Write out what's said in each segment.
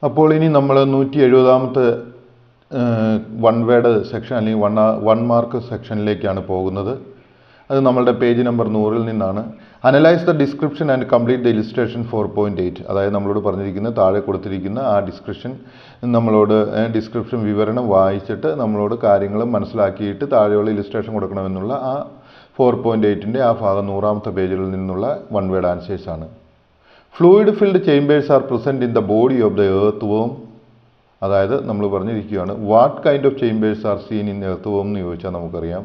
അപ്പോൾ ഇനി നമ്മൾ 170ാമത്തെ വൺ വേർഡ് സെക്ഷൻ അല്ലെങ്കിൽ വൺ മാർക്ക് സെക്ഷനിലേക്കാണ് പോകുന്നത്. അത് നമ്മളുടെ പേജ് നമ്പർ 100-ൽ നിന്നാണ്. Analyse the description and complete the illustration 4.8. അതായത് നമ്മളോട് പറഞ്ഞിരിക്കുന്ന താഴെ കൊടുത്തിരിക്കുന്ന ആ ഡിസ്ക്രിപ്ഷൻ വിവരണം വായിച്ചിട്ട് നമ്മളോട് കാര്യങ്ങൾ മനസ്സിലാക്കിയിട്ട് താഴെയുള്ള ഇലിസ്ട്രേഷൻ കൊടുക്കണമെന്നുള്ള ആ 4.8-ൻ്റെ ആ ഭാഗം 100ാമത്തെ പേജിൽ നിന്നുള്ള വൺ വേർഡ് ആൻസേഴ്സ് ആണ്. Fluid filled chambers are present in the body of the earth വേം. അതായത് നമ്മൾ പറഞ്ഞിരിക്കുകയാണ് what kind of chambers are seen in earth വേം എന്ന് ചോദിച്ചാൽ നമുക്കറിയാം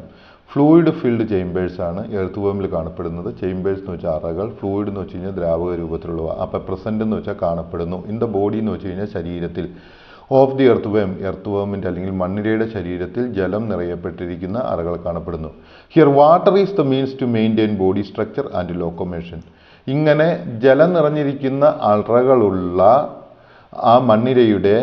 ഫ്ലൂയിഡ് ഫിൽഡ് ചേംബേഴ്സ് ആണ് എർത്ത് വേമിൽ കാണപ്പെടുന്നത്. ചേംബേഴ്സ് എന്ന് വെച്ചാൽ അറകൾ, ഫ്ലൂയിഡ് എന്ന് വെച്ച് കഴിഞ്ഞാൽ ദ്രാവക രൂപത്തിലുള്ളവ. അപ്പോൾ പ്രസൻറ്റ് എന്ന് വെച്ചാൽ കാണപ്പെടുന്നു. ഇൻ ദ ബോഡി എന്ന് വെച്ച് കഴിഞ്ഞാൽ ശരീരത്തിൽ. ഓഫ് ദി എർത്ത് വേമിൻ്റെ അല്ലെങ്കിൽ മണ്ണിരയുടെ ശരീരത്തിൽ ജലം നിറയപ്പെട്ടിരിക്കുന്ന അറകൾ കാണപ്പെടുന്നു. Here water is the means to maintain body structure and locomotion. ഇങ്ങനെ ജലം നിറഞ്ഞിരിക്കുന്ന അറകളുള്ള ആ മണ്ണിരയുടെ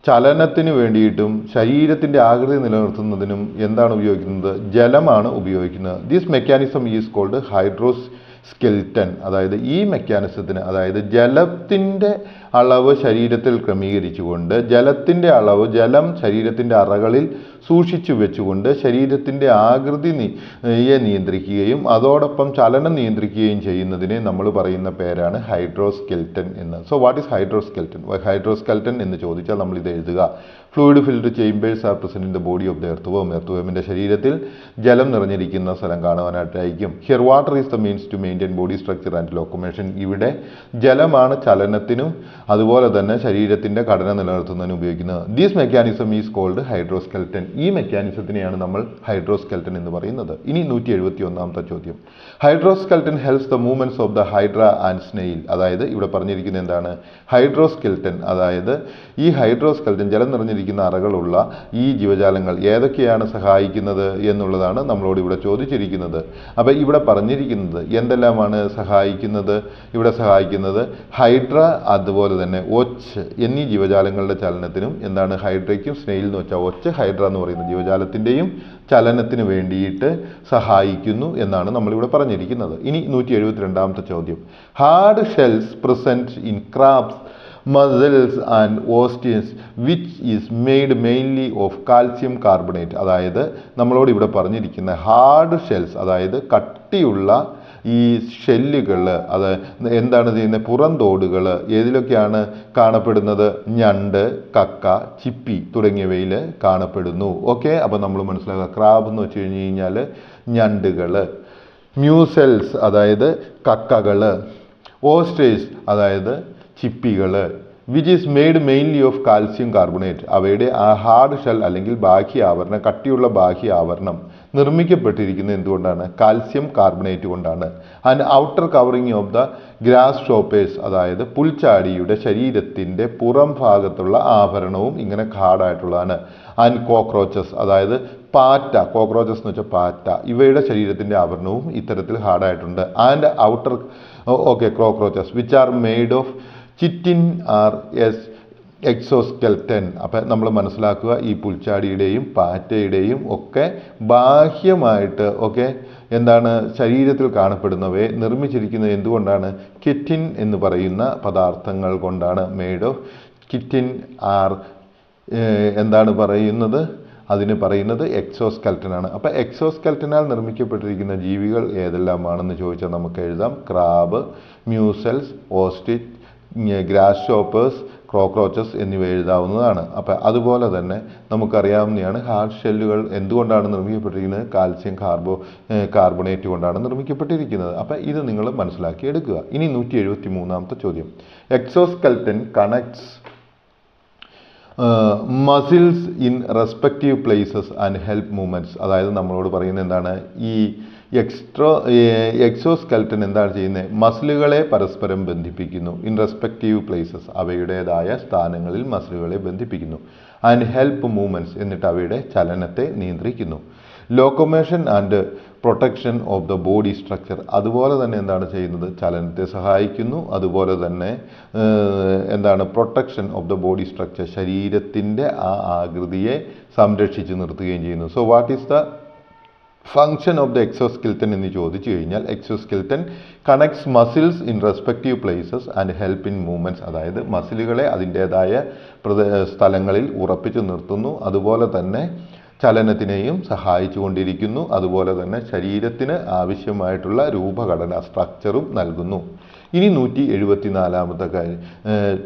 ചലനത്തിന് വേണ്ടിയിട്ടും ശരീരത്തിൻ്റെ ആകൃതി നിലനിർത്തുന്നതിനും എന്താണ് ഉപയോഗിക്കുന്നത്? ജലമാണ് ഉപയോഗിക്കുന്നത്. This mechanism is called hydroskeleton. അതായത് ഈ മെക്കാനിസത്തിന്, അതായത് ജലത്തിൻ്റെ അളവ് ശരീരത്തിൽ ക്രമീകരിച്ചുകൊണ്ട് ജലം ശരീരത്തിൻ്റെ അറകളിൽ സൂക്ഷിച്ചു വെച്ചുകൊണ്ട് ശരീരത്തിൻ്റെ ആകൃതിയെ നിയന്ത്രിക്കുകയും അതോടൊപ്പം ചലനം നിയന്ത്രിക്കുകയും ചെയ്യുന്നതിനെ നമ്മൾ പറയുന്ന പേരാണ് ഹൈഡ്രോസ്കെൽറ്റൻ എന്ന്. So what is hydroskeleton? Hydroskeleton എന്ന് ചോദിച്ചാൽ നമ്മൾ ഇത് എഴുതുക. Fluid filled chambers are present in the body of the earth വേമിൻ്റെ ശരീരത്തിൽ ജലം നിറഞ്ഞിരിക്കുന്ന സ്ഥലം കാണുവാനായിട്ടായിരിക്കും. Here water is the means to maintain body structure and locomotion. ഇവിടെ ജലമാണ് ചലനത്തിനും അതുപോലെ തന്നെ ശരീരത്തിൻ്റെ ഘടന നിലനിർത്തുന്നതിനും ഉപയോഗിക്കുന്നത്. These mechanism is called hydroskeleton. ഈ മെക്കാനിസത്തിനെയാണ് നമ്മൾ ഹൈഡ്രോസ്കെൽറ്റൻ എന്ന് പറയുന്നത്. ഇനി 171ാമത്തെ ചോദ്യം. Hydroskeleton helps the movements of the hydra and snail. അതായത് ഇവിടെ പറഞ്ഞിരിക്കുന്നത് എന്താണ്? ഹൈഡ്രോസ്കെൽറ്റൻ, അതായത് ഈ ഹൈഡ്രോസ്കെൽറ്റൻ ജലം നിറഞ്ഞിരിക്കുന്ന അറകളുള്ള ഈ ജീവജാലങ്ങൾ ഏതൊക്കെയാണ് സഹായിക്കുന്നത് എന്നുള്ളതാണ് നമ്മളോട് ഇവിടെ ചോദിച്ചിരിക്കുന്നത്. അപ്പോൾ ഇവിടെ പറഞ്ഞിരിക്കുന്നത് എന്തെല്ലാമാണ് സഹായിക്കുന്നത്? ഇവിടെ സഹായിക്കുന്നത് ഹൈഡ്ര, അതുപോലെ തന്നെ ഒച്ച് എന്നീ ജീവജാലങ്ങളുടെ ചലനത്തിനും എന്താണ് ഹൈഡ്രയ്ക്കും സ്നെയിൽ എന്ന് വെച്ചാൽ ഒച്ച് ഹൈഡ്ര എന്ന് പറയുന്ന ജീവജാലത്തിൻ്റെയും ചലനത്തിന് വേണ്ടിയിട്ട് സഹായിക്കുന്നു എന്നാണ് നമ്മളിവിടെ പറഞ്ഞിരിക്കുന്നത്. ഇനി 172ാമത്തെ ചോദ്യം. Hard shells present in crabs, mussels and oysters which is made mainly of calcium carbonate. അതായത് നമ്മളോട് ഇവിടെ പറഞ്ഞിരിക്കുന്ന ഹാർഡ് ഷെൽസ്, അതായത് കട്ടിയുള്ള ഈ ഷെല്ലുകൾ, അത് എന്താണ് ചെയ്യുന്നത്? പുറംതോടുകൾ ഏതിലൊക്കെയാണ് കാണപ്പെടുന്നത്? ഞണ്ട്, കക്ക, ചിപ്പി തുടങ്ങിയവയിൽ കാണപ്പെടുന്നു. ഓക്കെ, അപ്പോൾ നമ്മൾ മനസ്സിലാക്കുക. ക്രാബ് എന്ന് വെച്ച് കഴിഞ്ഞ് കഴിഞ്ഞാൽ ഞണ്ടുകൾ, മ്യൂസെൽസ് അതായത് കക്കകൾ, ഓസ്ട്രേസ് അതായത് ചിപ്പികൾ, which is made mainly of calcium carbonate. അവയുടെ ആ ഹാർഡ് ഷെൽ അല്ലെങ്കിൽ ബാഹ്യ ആവരണം, കട്ടിയുള്ള ബാഹ്യ ആവരണം നിർമ്മിക്കപ്പെട്ടിരിക്കുന്നത് എന്തുകൊണ്ടാണ്? കാൽസ്യം കാർബണേറ്റ് കൊണ്ടാണ്. And outer covering of the grass shoppers, അതായത് പുൽച്ചാടിയുടെ ശരീരത്തിൻ്റെ പുറം ഭാഗത്തുള്ള ആഭരണവും ഇങ്ങനെ ഹാർഡായിട്ടുള്ളതാണ്. ആൻഡ് കോക്രോച്ചസ്, അതായത് പാറ്റ, കോക്രോച്ചസ് എന്ന് വെച്ചാൽ പാറ്റ, ഇവയുടെ ശരീരത്തിൻ്റെ ആവരണവും ഇത്തരത്തിൽ ഹാർഡായിട്ടുണ്ട്. And outer cockroaches which are made of chitin are exoskeleton. അപ്പം നമ്മൾ മനസ്സിലാക്കുക, ഈ പുൽച്ചാടിയുടെയും പാറ്റയുടെയും ഒക്കെ ബാഹ്യമായിട്ട് എന്താണ് ശരീരത്തിൽ കാണപ്പെടുന്നവയെ നിർമ്മിച്ചിരിക്കുന്നത് എന്തുകൊണ്ടാണ്? കിറ്റിൻ എന്ന് പറയുന്ന പദാർത്ഥങ്ങൾ കൊണ്ടാണ്. മെയ്ഡ് ഓഫ് കിറ്റിൻ ആർ എന്താണ് പറയുന്നത്? അതിന് പറയുന്നത് എക്സോസ്കെൽറ്റനാണ്. അപ്പോൾ എക്സോസ്കെൽറ്റനാൽ നിർമ്മിക്കപ്പെട്ടിരിക്കുന്ന ജീവികൾ ഏതെല്ലാമാണെന്ന് ചോദിച്ചാൽ നമുക്ക് എഴുതാം. Crab, mussels, ostrich, grasshoppers, cockroaches എന്നിവ എഴുതാവുന്നതാണ്. അപ്പം അതുപോലെ തന്നെ നമുക്കറിയാവുന്നതാണ് ഹാർഡ് ഷെല്ലുകൾ എന്തുകൊണ്ടാണ് നിർമ്മിക്കപ്പെട്ടിരിക്കുന്നത്? കാൽസ്യം കാർബണേറ്റ് കൊണ്ടാണ് നിർമ്മിക്കപ്പെട്ടിരിക്കുന്നത്. അപ്പം ഇത് നിങ്ങൾ മനസ്സിലാക്കി എടുക്കുക. ഇനി 173ാമത്തെ ചോദ്യം. Exoskeleton connects muscles in respective places and help movements. അതായത് നമ്മളോട് പറയുന്നത് എന്താണ്? ഈ എക്സോസ്കെൽറ്റൻ എന്താണ് ചെയ്യുന്നത്? മസിലുകളെ പരസ്പരം ബന്ധിപ്പിക്കുന്നു. ഇൻ റെസ്പെക്റ്റീവ് പ്ലേസസ്, അവയുടേതായ സ്ഥാനങ്ങളിൽ മസിലുകളെ ബന്ധിപ്പിക്കുന്നു. ആൻഡ് ഹെൽപ്പ് മൂവ്മെൻറ്റ്സ്, എന്നിട്ട് അവയുടെ ചലനത്തെ നിയന്ത്രിക്കുന്നു. Locomotion and protection of the body structure, അതുപോലെ തന്നെ എന്താണ് ചെയ്യുന്നത്? ചലനത്തെ സഹായിക്കുന്നു. അതുപോലെ തന്നെ എന്താണ്? Protection of the body structure, ശരീരത്തിൻ്റെ ആ ആകൃതിയെ സംരക്ഷിച്ച് നിർത്തുകയും ചെയ്യുന്നു. So what is the function of the exoskeleton എന്ന് ചോദിച്ചു കഴിഞ്ഞാൽ exoskeleton connects muscles in respective places and help in movements. അതായത് മസിലുകളെ അതിൻ്റേതായ സ്ഥലങ്ങളിൽ ഉറപ്പിച്ചു നിർത്തുന്നു, അതുപോലെ തന്നെ ചലനത്തിനെയും സഹായിച്ചു കൊണ്ടിരിക്കുന്നു, അതുപോലെ തന്നെ ശരീരത്തിന് ആവശ്യമായിട്ടുള്ള രൂപഘടന സ്ട്രക്ചറും നൽകുന്നു. ഇനി 174ാമത്തെ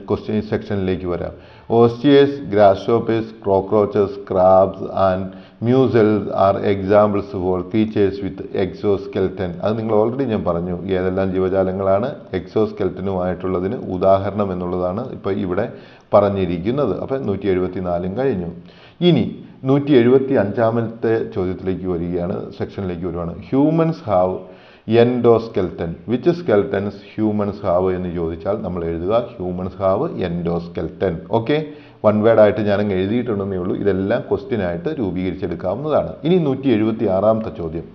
ക്വസ്റ്റ്യൻ സെക്ഷനിലേക്ക് വരാം. Oysters, grasshoppers, cockroaches, crabs and mussels are examples for creatures with exoskeleton. അത് നിങ്ങൾ ഓൾറെഡി ഞാൻ പറഞ്ഞു ഏതെല്ലാം ജീവജാലങ്ങളാണ് എക്സോസ്കെൽറ്റനുമായിട്ടുള്ളതിന് ഉദാഹരണം എന്നുള്ളതാണ് ഇപ്പോൾ ഇവിടെ പറഞ്ഞിരിക്കുന്നത്. അപ്പം 174 കഴിഞ്ഞു. ഇനി 175ാമത്തെ ചോദ്യത്തിലേക്ക് വരികയാണ്, സെക്ഷനിലേക്ക് വരുവാണ്. Humans have endoskeleton. Which skeletons humans have എന്ന് ചോദിച്ചാൽ നമ്മൾ എഴുതുക humans have endoskeleton. Okay, one word ആയിട്ട് ഞാനങ്ങ് എഴുതിയിട്ടുണ്ടെന്നേ ഉള്ളൂ. ഇതെല്ലാം ക്വസ്റ്റ്യൻ ആയിട്ട് രൂപീകരിച്ചെടുക്കാവുന്നതാണ്. ഇനി 176ാമത്തെ ചോദ്യം.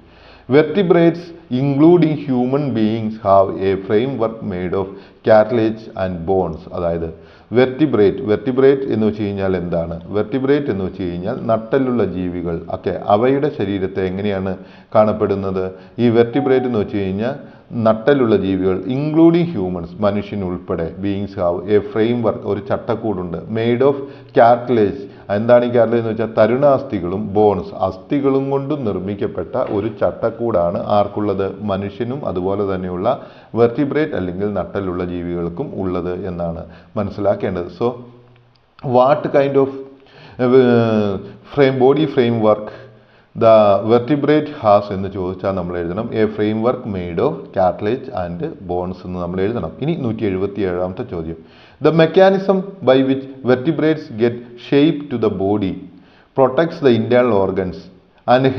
Vertebrates including human beings have a framework made of cartilage and bones. അതായത് വെർട്ടിബ്രേറ്റ് എന്ന് വെച്ച് കഴിഞ്ഞാൽ എന്താണ്? വെർട്ടിബ്രേറ്റ് എന്ന് വെച്ച് കഴിഞ്ഞാൽ നട്ടെല്ലുള്ള ജീവികൾ ഒക്കെ അവയുടെ ശരീരത്തെ എങ്ങനെയാണ് കാണപ്പെടുന്നത്? ഈ വെർട്ടിബ്രേറ്റ് എന്ന് വെച്ച് കഴിഞ്ഞാൽ നട്ടലുള്ള ജീവികൾ ഇൻക്ലൂഡിങ് ഹ്യൂമൻസ്, മനുഷ്യനുൾപ്പെടെ, beings have a framework, ഒരു ചട്ടക്കൂടുണ്ട്, മെയ്ഡ് ഓഫ് കാർട്ടിലേജ്. എന്താണ് ഈ കാർട്ടിലേജ് എന്ന് വെച്ചാൽ തരുണാസ്ഥികളും ബോൺസ്, അസ്ഥികളും കൊണ്ട് നിർമ്മിക്കപ്പെട്ട ഒരു ചട്ടക്കൂടാണ് ആർക്കുള്ളത്? മനുഷ്യനും അതുപോലെ തന്നെയുള്ള വെർട്ടിബ്രേറ്റ് അല്ലെങ്കിൽ നട്ടലുള്ള ജീവികൾക്കും ഉള്ളത് എന്നാണ് മനസ്സിലാക്കേണ്ടത്. So what kind of body framework the vertebrate has എന്ന് ചോദിച്ചാൽ നമ്മൾ എഴുതണം a framework made of cartilage and bones എന്ന് നമ്മൾ എഴുതണം. ഇനി 177ാമത്തെ ചോദ്യം. The mechanism by which vertebrates get shape to the body protects the internal organs and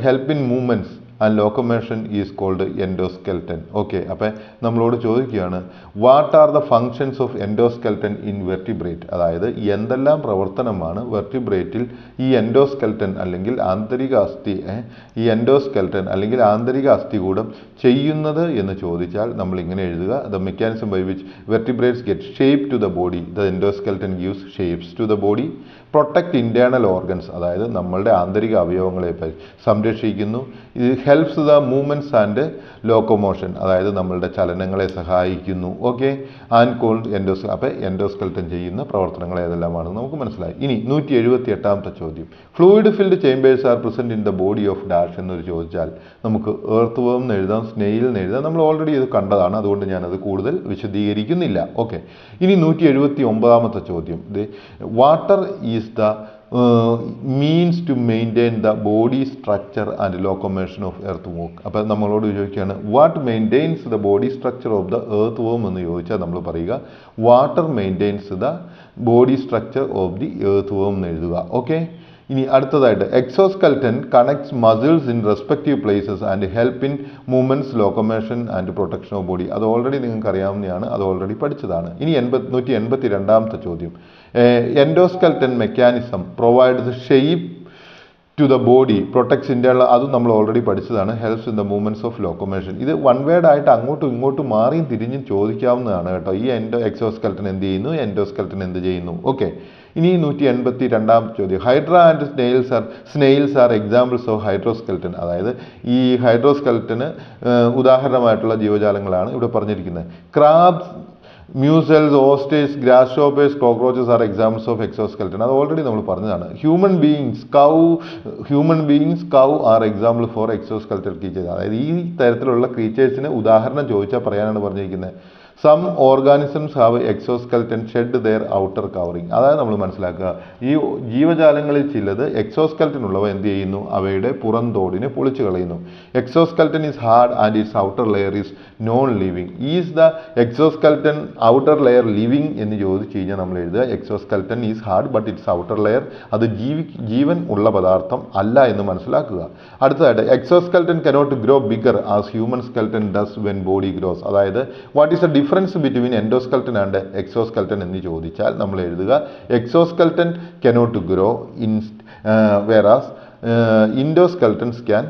help in movements and locomotion is called endoskeleton. Okay, അപ്പം നമ്മളോട് ചോദിക്കുകയാണ് what are the functions of endoskeleton in vertebrate. അതായത് എന്തെല്ലാം പ്രവർത്തനമാണ് വെർട്ടിബ്രേറ്റിൽ ഈ endoskeleton അല്ലെങ്കിൽ ആന്തരിക അസ്ഥി ഈ എൻഡോസ്കെൽറ്റൻ അല്ലെങ്കിൽ ആന്തരിക അസ്ഥികൂടം ചെയ്യുന്നത് എന്ന് ചോദിച്ചാൽ നമ്മൾ ഇങ്ങനെ എഴുതുക. The mechanism by which vertebrates get shape to the body, the endoskeleton gives shapes to the body. Protect internal organs, അതായത് നമ്മളുടെ ആന്തരിക അവയവങ്ങളെ സംരക്ഷിക്കുന്നു. ഇത് helps the movements and locomotion, അതായത് നമ്മളുടെ ചലനങ്ങളെ സഹായിക്കുന്നു. ഓക്കെ, ആൻഡ് കോൾഡ് എൻഡോസ്. അപ്പോൾ എൻഡോസ്കെൽറ്റൻ ചെയ്യുന്ന പ്രവർത്തനങ്ങൾ ഏതെല്ലാമാണെന്ന് നമുക്ക് മനസ്സിലായി. ഇനി 178ാമത്തെ ചോദ്യം. Fluid filled chambers are present in the body of dash എന്നൊരു ചോദിച്ചാൽ നമുക്ക് എർത്ത് വേം എന്ന് എഴുതാം, സ്നെയിൽ എന്ന് എഴുതാം. നമ്മൾ ഓൾറെഡി ഇത് കണ്ടതാണ്, അതുകൊണ്ട് ഞാനത് കൂടുതൽ വിശദീകരിക്കുന്നില്ല. ഓക്കെ, ഇനി 179ാമത്തെ ചോദ്യം. Water is the means to maintain the body structure and locomotion of earthworm. അപ്പോൾ നമ്മളോട് ചോദിക്കുകയാണ് what maintains the body structure of the earthworm എന്ന് ചോദിച്ചാൽ നമ്മൾ പറയുക water maintains the body structure of the earthworm എന്ന് എഴുതുക. ഓക്കെ, ഇനി അടുത്തതായിട്ട് exoskeleton connects muscles in respective places and help in movements, locomotion and protection of body. അത് already നിങ്ങൾക്ക് അറിയാവുന്നതാണ്, അത് ഓൾറെഡി പഠിച്ചതാണ്. ഇനി 182ാമത്തെ ചോദ്യം. Endoskeleton mechanism provides shape to the body protects internal, അതും നമ്മൾ ഓൾറെഡി പഠിച്ചതാണ്. Helps in the movements of locomotion. ഇത് വൺ വേർഡ് ആയിട്ട് അങ്ങോട്ടും ഇങ്ങോട്ടും മാറിയും തിരിഞ്ഞും ചോദിക്കാവുന്നതാണ് കേട്ടോ. ഈ എക്സോസ്കെൽറ്റൻ എന്ത് ചെയ്യുന്നു, എൻഡോസ്കെൽറ്റൻ എന്ത് ചെയ്യുന്നു. ഓക്കെ, ഇനി 182ാമത്തെ ചോദ്യം. Hydra and snails are examples of hydroskeleton. അതായത് ഈ ഹൈഡ്രോസ്കെൽറ്റന് ഉദാഹരണമായിട്ടുള്ള ജീവജാലങ്ങളാണ് ഇവിടെ പറഞ്ഞിരിക്കുന്നത്. Crabs, mussels, oysters, grasshoppers, cockroaches are examples of exoskeleton. അത് ഓൾറെഡി നമ്മൾ പറഞ്ഞതാണ്. Human beings cow are example for exoskeleton creatures. അതായത് ഈ തരത്തിലുള്ള ക്രീച്ചേഴ്സിന് ഉദാഹരണം ചോദിച്ചാൽ പറയാനാണ് പറഞ്ഞിരിക്കുന്നത്. Some organisms have exoskeleton shed their outer covering. അതായത് നമ്മൾ മനസ്സിലാക്കുക ഈ ജീവജാലങ്ങളിൽ ചിലത് എക്സോസ്കെൽറ്റൻ ഉള്ളവ എന്ത് ചെയ്യുന്നു, അവയുടെ പുറം തോടിനെ പൊളിച്ചു കളയുന്നു. Exoskeleton is hard and its outer layer is non living. Is the exoskeleton outer layer living എന്ന് ചോദിച്ചു കഴിഞ്ഞാൽ നമ്മൾ എഴുതുക exoskeleton is hard but its outer layer, അത് ജീവൻ ഉള്ള പദാർത്ഥം അല്ല എന്ന് മനസ്സിലാക്കുക. അടുത്തതായിട്ട് exoskeleton cannot grow bigger as human skeleton does when body grows. അതായത് what is the difference between endoskeleton and exoskeleton എന്ന് ചോദിച്ചാൽ നമ്മൾ എഴുതുക exoskeleton cannot grow in whereas എൻഡോസ്കെൽറ്റൻസ് can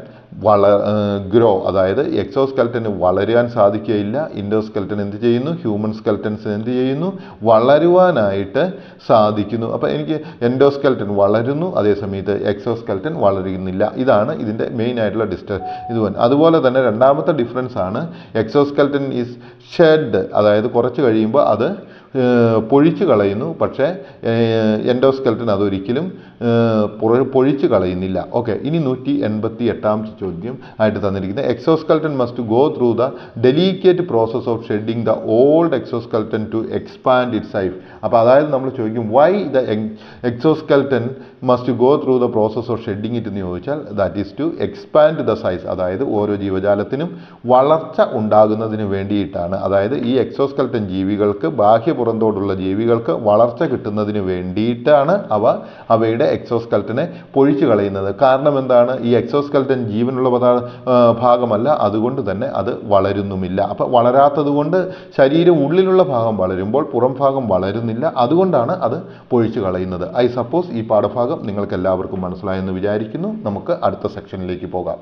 grow, അതായത് എക്സോസ്കെൽറ്റന് വളരാൻ സാധിക്കുകയില്ല. ഇൻഡോസ്കെൽറ്റൻ എന്ത് ചെയ്യുന്നു? ഹ്യൂമൻ സ്കെൽറ്റൻസ് എന്ത് ചെയ്യുന്നു? വളരുവാനായിട്ട് സാധിക്കുന്നു. അപ്പോൾ എനിക്ക് എൻഡോസ്കെൽറ്റൻ വളരുന്നു, അതേസമയത്ത് എക്സോസ്കെൽറ്റൻ വളരുന്നില്ല. ഇതാണ് ഇതിൻ്റെ മെയിൻ ആയിട്ടുള്ള അതുപോലെ തന്നെ രണ്ടാമത്തെ ഡിഫറൻസ് ആണ് എക്സോസ്കെൽറ്റൻ ഈസ് ഷെഡ്, അതായത് കുറച്ച് കഴിയുമ്പോൾ അത് പൊഴിച്ചു കളയുന്നു. പക്ഷേ എൻഡോസ്കെൽറ്റൻ അതൊരിക്കലും പൊഴിച്ചു കളയുന്നില്ല. ഓക്കെ, ഇനി 188ാമത്തെ ചോദ്യം ആയിട്ട് തന്നിരിക്കുന്നത് exoskeleton must go through the delicate process of shedding the old exoskeleton to expand it size. അപ്പോൾ അതായത് നമ്മൾ ചോദിക്കും why the exoskeleton must go through the process of shedding it എന്ന് ചോദിച്ചാൽ that is to expand the size, അതായത് ഓരോ ജീവജാലത്തിനും വളർച്ച ഉണ്ടാകുന്നതിന് വേണ്ടിയിട്ടാണ്. അതായത് ഈ എക്സോസ്കെൽറ്റൻ ജീവികൾക്ക് പുറന്തോടുള്ള ജീവികൾക്ക് വളർച്ച കിട്ടുന്നതിന് വേണ്ടിയിട്ടാണ് അവയുടെ എക്സോസ്കെൽറ്റനെ പൊഴിച്ചു കളയുന്നത്. കാരണം എന്താണ്? ഈ എക്സോസ്കെൽറ്റൻ ജീവനുള്ള ഭാഗമല്ല, അതുകൊണ്ട് തന്നെ അത് വളരുന്നുമില്ല. അപ്പോൾ വളരാത്തത് കൊണ്ട് ശരീരം ഉള്ളിലുള്ള ഭാഗം വളരുമ്പോൾ പുറം ഭാഗം വളരുന്നില്ല, അതുകൊണ്ടാണ് അത് പൊഴിച്ചു കളയുന്നത്. ഐ സപ്പോസ് ഈ പാഠഭാഗം നിങ്ങൾക്ക് എല്ലാവർക്കും മനസ്സിലായെന്ന് വിചാരിക്കുന്നു. നമുക്ക് അടുത്ത സെക്ഷനിലേക്ക് പോകാം.